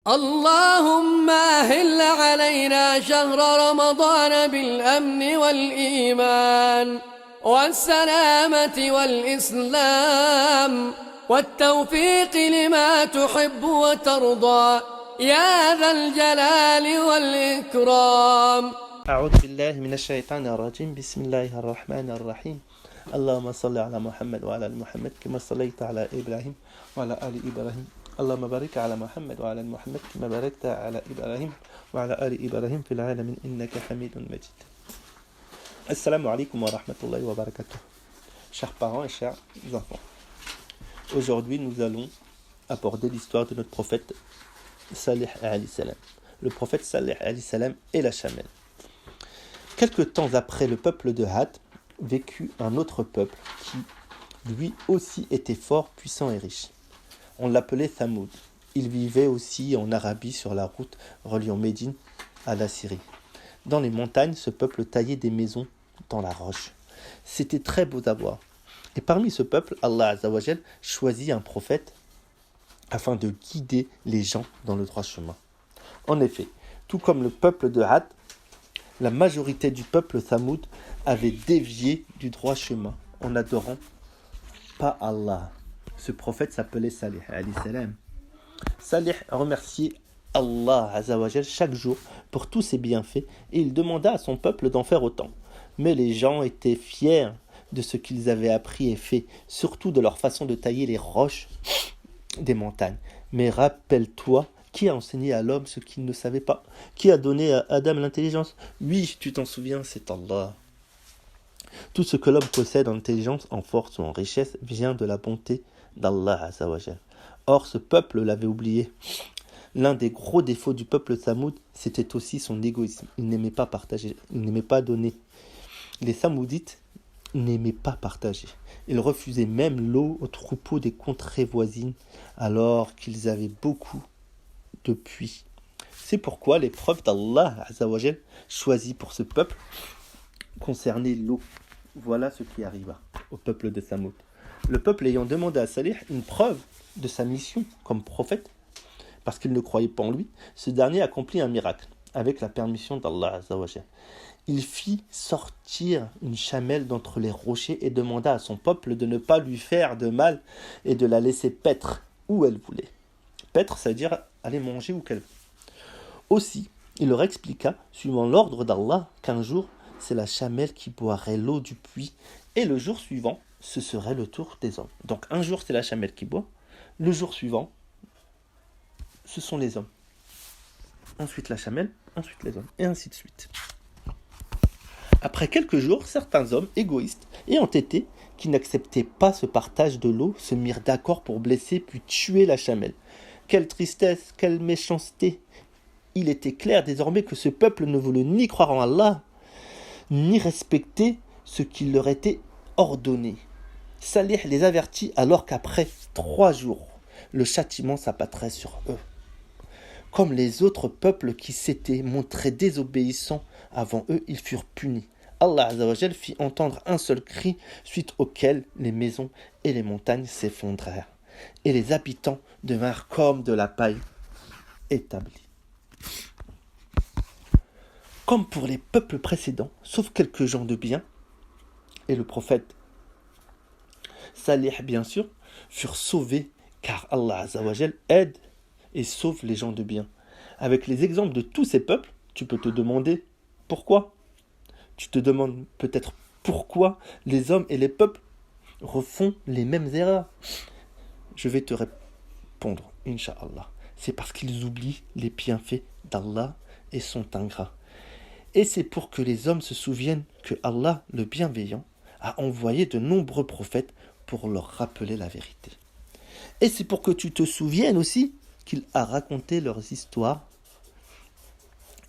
اللهم أهل علينا شهر رمضان بالأمن والإيمان والسلامة والإسلام والتوفيق لما تحب وترضى يا ذا الجلال والإكرام. أعوذ بالله من الشيطان الرجيم. بسم الله الرحمن الرحيم. اللهم صل على محمد وعلى آل محمد كما صليت على إبراهيم وعلى آل إبراهيم. اللهم بارك على محمد وعلى آل محمد كما باركت على إبراهيم وعلى آل إبراهيم في العالمين إنك حميد مجيد. Assalamu alaikum wa rahmatullahi wa barakatuh. Chers parents et chers enfants, aujourd'hui nous allons aborder l'histoire de notre prophète Salih alayhi salam. Le prophète Salih alayhi salam et la chamelle. Quelque temps après le peuple de Had vécut un autre peuple qui lui aussi était fort, puissant et riche. On l'appelait Thamoud. Il vivait aussi en Arabie sur la route reliant Médine à la Syrie. Dans les montagnes, ce peuple taillait des maisons dans la roche. C'était très beau à voir. Et parmi ce peuple, Allah Azzawajal choisit un prophète afin de guider les gens dans le droit chemin. En effet, tout comme le peuple de Had, la majorité du peuple Thamoud avait dévié du droit chemin en n'adorant pas Allah. Ce prophète s'appelait Salih alayhi salam. Salih remerciait Allah Azzawajal chaque jour pour tous ses bienfaits et il demanda à son peuple d'en faire autant. Mais les gens étaient fiers de ce qu'ils avaient appris et fait, surtout de leur façon de tailler les roches des montagnes. Mais rappelle-toi, qui a enseigné à l'homme ce qu'il ne savait pas? Qui a donné à Adam l'intelligence? Oui, tu t'en souviens, c'est Allah. Tout ce que l'homme possède en intelligence, en force ou en richesse vient de la bonté d'Allah Azzawajal. Or, ce peuple l'avait oublié. L'un des gros défauts du peuple Thamoud, c'était aussi son égoïsme. Il n'aimait pas partager, il n'aimait pas donner. Les Thamoudites n'aimaient pas partager. Ils refusaient même l'eau aux troupeaux des contrées voisines, alors qu'ils avaient beaucoup de puits. C'est pourquoi l'épreuve d'Allah Azzawajal choisie pour ce peuple concernait l'eau. Voilà ce qui arriva au peuple de Thamoud. Le peuple ayant demandé à Salih une preuve de sa mission comme prophète, parce qu'il ne croyait pas en lui, ce dernier accomplit un miracle, avec la permission d'Allah Azzawajal. Il fit sortir une chamelle d'entre les rochers et demanda à son peuple de ne pas lui faire de mal et de la laisser paître où elle voulait. Paître, ça veut dire aller manger où qu'elle veut. Aussi, il leur expliqua, suivant l'ordre d'Allah, qu'un jour, c'est la chamelle qui boirait l'eau du puits, et le jour suivant, ce serait le tour des hommes. Donc un jour, c'est la chamelle qui boit, le jour suivant, ce sont les hommes. Ensuite la chamelle, ensuite les hommes, et ainsi de suite. Après quelques jours, certains hommes égoïstes et entêtés, qui n'acceptaient pas ce partage de l'eau, se mirent d'accord pour blesser puis tuer la chamelle. Quelle tristesse, quelle méchanceté! Il était clair désormais que ce peuple ne voulait ni croire en Allah, ni respecter ce qui leur était ordonné. Salih les avertit alors qu'après 3 jours, le châtiment s'abattrait sur eux. Comme les autres peuples qui s'étaient montrés désobéissants avant eux, ils furent punis. Allah Azzawajal fit entendre un seul cri, suite auquel les maisons et les montagnes s'effondrèrent, et les habitants devinrent comme de la paille établie. Comme pour les peuples précédents, sauf quelques gens de bien, et le prophète Salih bien sûr, furent sauvés, car Allah Azzawajal aide et sauve les gens de bien. Avec les exemples de tous ces peuples, tu peux te demander pourquoi. Tu te demandes peut-être pourquoi les hommes et les peuples refont les mêmes erreurs. Je vais te répondre, Inch'Allah. C'est parce qu'ils oublient les bienfaits d'Allah et sont ingrats. Et c'est pour que les hommes se souviennent que Allah, le bienveillant, a envoyé de nombreux prophètes pour leur rappeler la vérité. Et c'est pour que tu te souviennes aussi qu'il a raconté leurs histoires.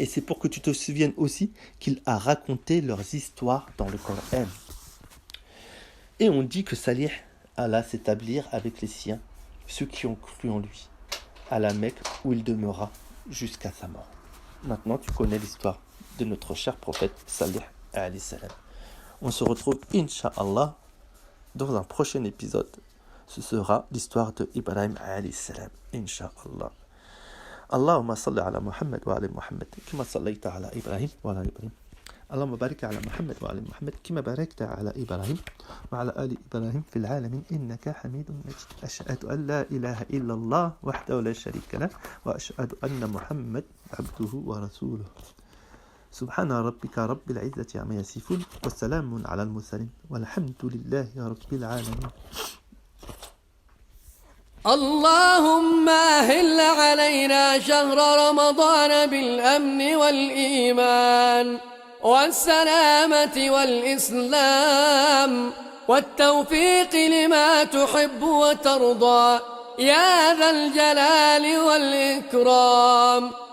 Et c'est pour que tu te souviennes aussi qu'il a raconté leurs histoires dans le Coran. Et on dit que Salih alla s'établir avec les siens, ceux qui ont cru en lui, à la Mecque où il demeura jusqu'à sa mort. Maintenant, tu connais l'histoire de notre cher prophète Salih alayhi salam. On se retrouve, Inch'Allah, dans un prochain épisode. Ce sera l'histoire de Ibrahim alayhi salam, Inch'Allah. اللهم صل على محمد وعلى محمد كما صليت على إبراهيم وعلى إبراهيم. اللهم بارك على محمد وعلى محمد كما باركت على إبراهيم وعلى آل إبراهيم في العالمين إنك حميد مجيد. أشهد أن لا إله إلا الله وحده لا شريك له وأشهد أن محمد عبده ورسوله. سبحان ربك رب العزة عما يصفون وسلام على المرسلين والحمد لله رب العالمين. اللهم أهل علينا شهر رمضان بالأمن والإيمان والسلامة والإسلام والتوفيق لما تحب وترضى يا ذا الجلال والإكرام.